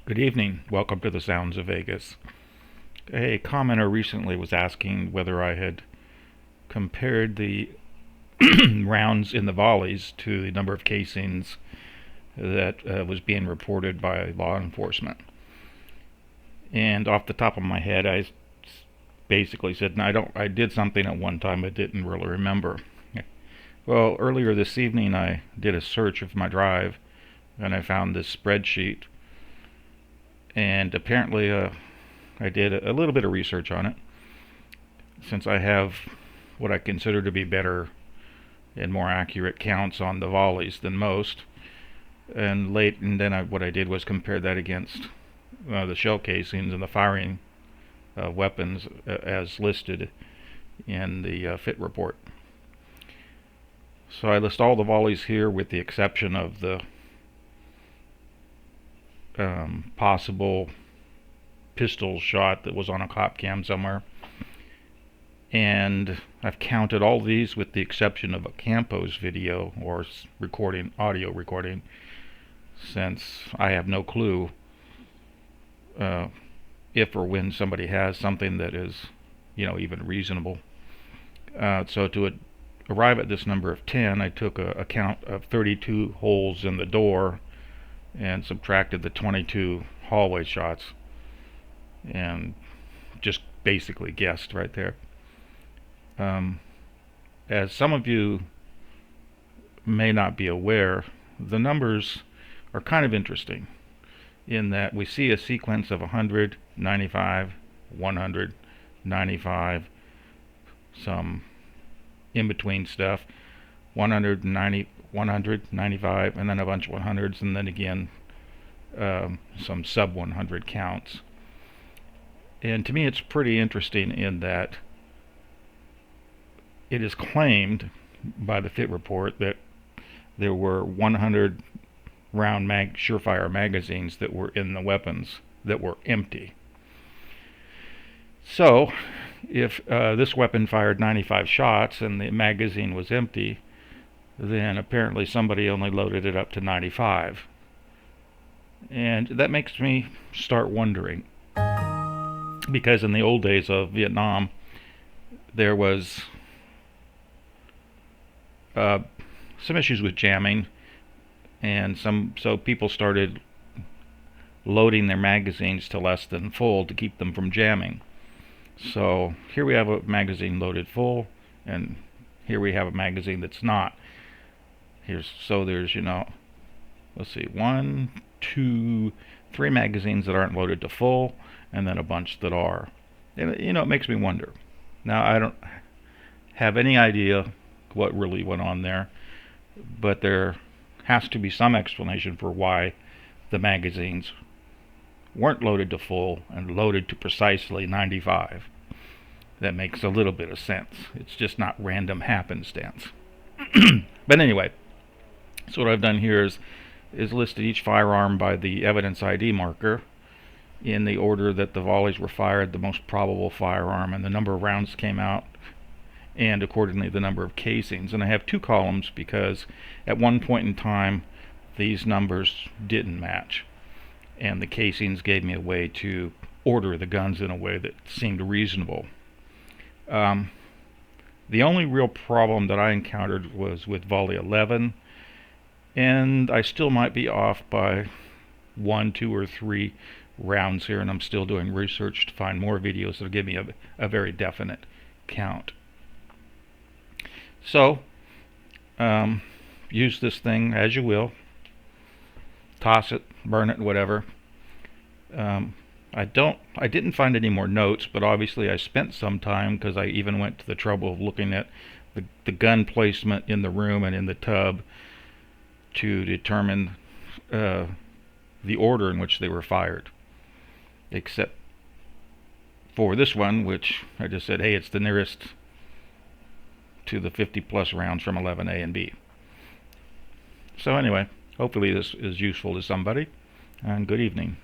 Good evening. Welcome to the Sounds of Vegas. A commenter recently was asking whether I had compared the rounds in the volleys to the number of casings that was being reported by law enforcement. And off the top of my head, I basically said, no, I did something at one time I didn't really remember. Well, earlier this evening I did a search of my drive and I found this spreadsheet, and apparently I did a little bit of research on it, since I have what I consider to be better and more accurate counts on the volleys than most. And then what I did was compare that against the shell casings and the firing weapons as listed in the fit report. So I list all the volleys here with the exception of the possible pistol shot that was on a cop cam somewhere. And I've counted all these with the exception of a Campos video or audio recording, since I have no clue if or when somebody has something that is, even reasonable. So to arrive at this number of 10, I took a count of 32 holes in the door and subtracted the 22 hallway shots and just basically guessed right there. As some of you may not be aware, the numbers are kind of interesting in that we see a sequence of 100, 95, 100, 95, some in-between stuff, 190, 100, 95, and then a bunch of 100s, and then again some sub-100 counts. And to me it's pretty interesting in that it is claimed by the fit report that there were 100 round surefire magazines that were in the weapons that were empty. So if this weapon fired 95 shots and the magazine was empty, then apparently somebody only loaded it up to 95. And that makes me start wondering, because in the old days of Vietnam there was some issues with jamming, and so people started loading their magazines to less than full to keep them from jamming. So here we have a magazine loaded full, and here we have a magazine that's not. There's let's see, 1, 2, 3 magazines that aren't loaded to full, and then a bunch that are. And it makes me wonder. Now I don't have any idea what really went on there, but there has to be some explanation for why the magazines weren't loaded to full and loaded to precisely 95. That makes a little bit of sense. It's just not random happenstance. But anyway, so what I've done here is listed each firearm by the evidence ID marker in the order that the volleys were fired, the most probable firearm, and the number of rounds came out, and accordingly the number of casings. And I have 2 columns because at one point in time these numbers didn't match, and the casings gave me a way to order the guns in a way that seemed reasonable. The only real problem that I encountered was with volley 11, and I still might be off by 1, 2, or 3 rounds here, and I'm still doing research to find more videos that'll give me a very definite count. So use this thing as you will, toss it, burn it, whatever. I didn't find any more notes, but obviously I spent some time, because I even went to the trouble of looking at the gun placement in the room and in the tub to determine the order in which they were fired, except for this one, which I just said, hey, it's the nearest to the 50 plus rounds from 11A and B. So anyway, hopefully this is useful to somebody, and good evening.